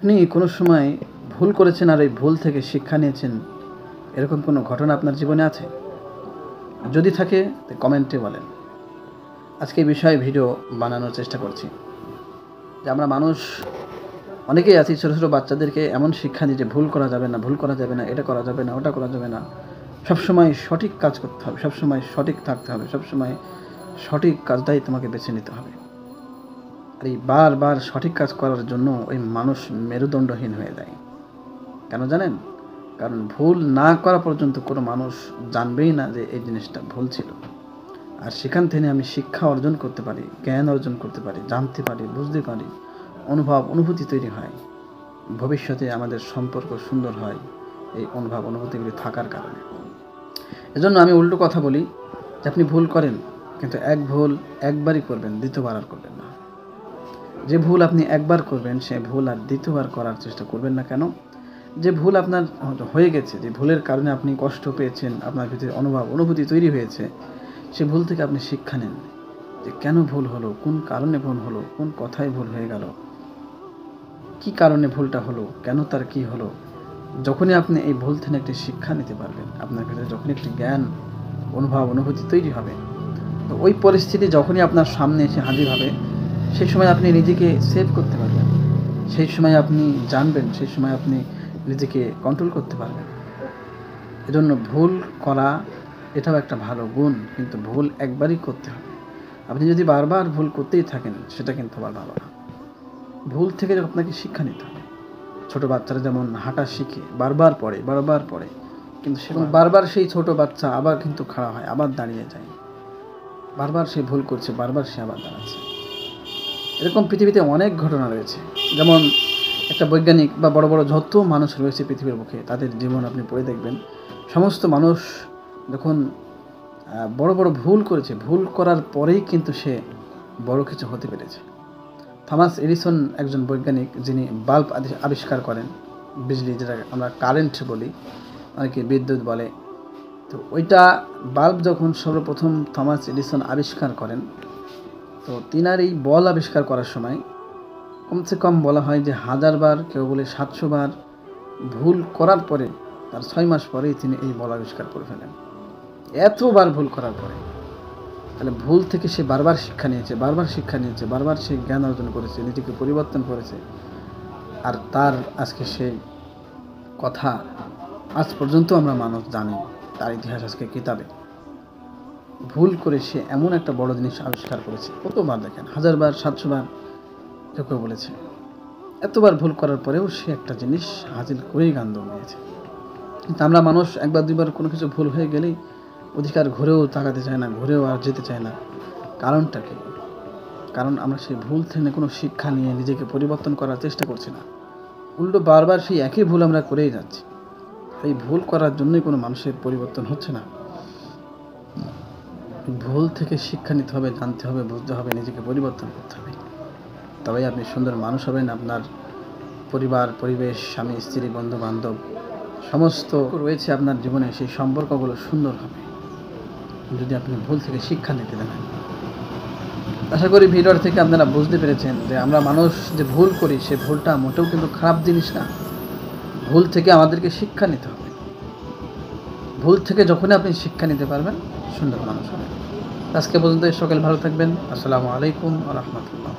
আপনি কোনো সময় ভুল করেছেন আর এই ভুল থেকে শিক্ষা নিয়েছেন, এরকম কোনো ঘটনা আপনার জীবনে আছে? যদি থাকে তো কমেন্টে বলেন। আজকে এই বিষয়ে ভিডিও বানানোর চেষ্টা করছি যে আমরা মানুষ অনেকেই আছি, ছোটো ছোটো বাচ্চাদেরকে এমন শিক্ষা দিই যে ভুল করা যাবে না, ভুল করা যাবে না, এটা করা যাবে না, ওটা করা যাবে না, সবসময় সঠিক কাজ করতে হবে, সবসময় সঠিক থাকতে হবে, সবসময় সঠিক কাজটাই তোমাকে বেছে নিতে হবে। আর এই বারবার সঠিক কাজ করার জন্য ওই মানুষ মেরুদণ্ডহীন হয়ে যায়। কেন জানেন? কারণ ভুল না করা পর্যন্ত কোনো মানুষ জানবেই না যে এই জিনিসটা ভুল ছিল। আর সেখান থেকে আমি শিক্ষা অর্জন করতে পারি, জ্ঞান অর্জন করতে পারি, জানতে পারি, বুঝতে পারি, অনুভূতি তৈরি হয়। ভবিষ্যতে আমাদের সম্পর্ক সুন্দর হয় এই অনুভূতিগুলি থাকার কারণে। এজন্য আমি উল্টো কথা বলি যে আপনি ভুল করেন, কিন্তু এক ভুল একবারই করবেন, দ্বিতীয়বার আর করবেন না। যে ভুল আপনি একবার করবেন সে ভুল আর দ্বিতীয়বার করার চেষ্টা করবেন না। কেন? যে ভুল আপনার হয়ে গেছে, যে ভুলের কারণে আপনি কষ্ট পেয়েছেন, আপনার ভিতরে অনুভূতি তৈরি হয়েছে, সে ভুল থেকে আপনি শিক্ষা নেন যে কেন ভুল হলো, কোন কারণে ভুল হলো, কোন কথায় ভুল হয়ে গেল, কি কারণে ভুলটা হলো, কেন তার কি হলো। যখনই আপনি এই ভুল থেকে একটি শিক্ষা নিতে পারবেন, আপনার ভিতরে যখন একটি জ্ঞান অনুভূতি তৈরি হবে, তো ওই পরিস্থিতি যখনই আপনার সামনে এসে হাজির হবে, সেই সময় আপনি নিজেকে সেভ করতে পারবেন, সেই সময় আপনি জানবেন, সেই সময় আপনি নিজেকে কন্ট্রোল করতে পারবেন। এজন্য ভুল করা এটাও একটা ভালো গুণ, কিন্তু ভুল একবারই করতে হবে। আপনি যদি বারবার ভুল করতেই থাকেন সেটা কিন্তু আবার ভালো না। ভুল থেকে আপনাকে শিক্ষা নিতে হবে। ছোটো বাচ্চারা যেমন হাঁটা শিখে বারবার পড়ে, কিন্তু সে বারবার সেই ছোট বাচ্চা আবার কিন্তু খাড়া হয়, আবার দাঁড়িয়ে যায়। বারবার সে ভুল করছে, বারবার সে আবার দাঁড়াচ্ছে। এরকম পৃথিবীতে অনেক ঘটনা রয়েছে। যেমন একটা বৈজ্ঞানিক বা বড় বড় যত মানুষ রয়েছে পৃথিবীর বুকে, তাদের জীবন আপনি পড়ে দেখবেন, সমস্ত মানুষ যখন বড় বড় ভুল করেছে, ভুল করার পরেই কিন্তু সে বড় কিছু হতে পেরেছে। থমাস এডিসন একজন বৈজ্ঞানিক, যিনি বাল্ব আবিষ্কার করেন, বিজলি যেটা আমরা কারেন্ট বলি, অনেকে বিদ্যুৎ বলে। তো ওইটা বাল্ব যখন সর্বপ্রথম থমাস এডিসন আবিষ্কার করেন, তো তিনার এই বল আবিষ্কার করার সময় কমসে কম বলা হয় যে 1000 বার, কেউ বলে 700 বার ভুল করার পরে, তার 6 মাস পরেই তিনি এই বল আবিষ্কার করে ফেলেন। এতবার ভুল করার পরে, তাহলে ভুল থেকে সে বারবার শিক্ষা নিয়েছে, বারবার সে জ্ঞান অর্জন করেছে, নিজেকে পরিবর্তন করেছে। আর তার আজকে সেই কথা আজ পর্যন্ত আমরা মানুষ জানি, তার ইতিহাস আজকে কিতাবে। ভুল করে সে এমন একটা বড় জিনিস আবিষ্কার করেছে। কতবার দেখেন, 1000 বার, 700 বার, কেউ বলেছে। এতবার ভুল করার পরেও সে একটা জিনিস হাজির করেই গান নিয়েছে। কিন্তু আমরা মানুষ একবার দুইবার কোনো কিছু ভুল হয়ে গেলেই অধিকার ঘুরেও তাকাতে চায় না, ঘুরেও আর যেতে চায় না। কারণটা কি? কারণ আমরা সেই ভুল থেকে কোনো শিক্ষা নিয়ে নিজেকে পরিবর্তন করার চেষ্টা করছি না। উল্টো বারবার সেই একই ভুল আমরা করেই যাচ্ছি। এই ভুল করার জন্যই কোনো মানুষের পরিবর্তন হচ্ছে না। ভুল থেকে শিক্ষা নিতে হবে, জানতে হবে, বুঝতে হবে, নিজেকে পরিবর্তন করতে হবে। তবেই আপনি সুন্দর মানুষ হবেন। আপনার পরিবার, পরিবেশ, স্বামী, স্ত্রী, বন্ধু বান্ধব সমস্ত রয়েছে আপনার জীবনে, সেই সম্পর্কগুলো সুন্দর হবে যদি আপনি ভুল থেকে শিক্ষা নিতে জানেন। আশা করি ভিডিওর থেকে আপনারা বুঝতে পেরেছেন যে আমরা মানুষ যে ভুল করি, সে ভুলটা মোটেও কিন্তু খারাপ জিনিস না। ভুল থেকে আমাদেরকে শিক্ষা নিতে হবে। ভুল থেকে যখনই আপনি শিক্ষা নিতে পারবেন, সুন্দর মানুষ হবেন। আজকে পর্যন্ত সকল ভালো থাকবেন। আসসালামু আলাইকুম ওয়া রাহমাতুল্লাহ।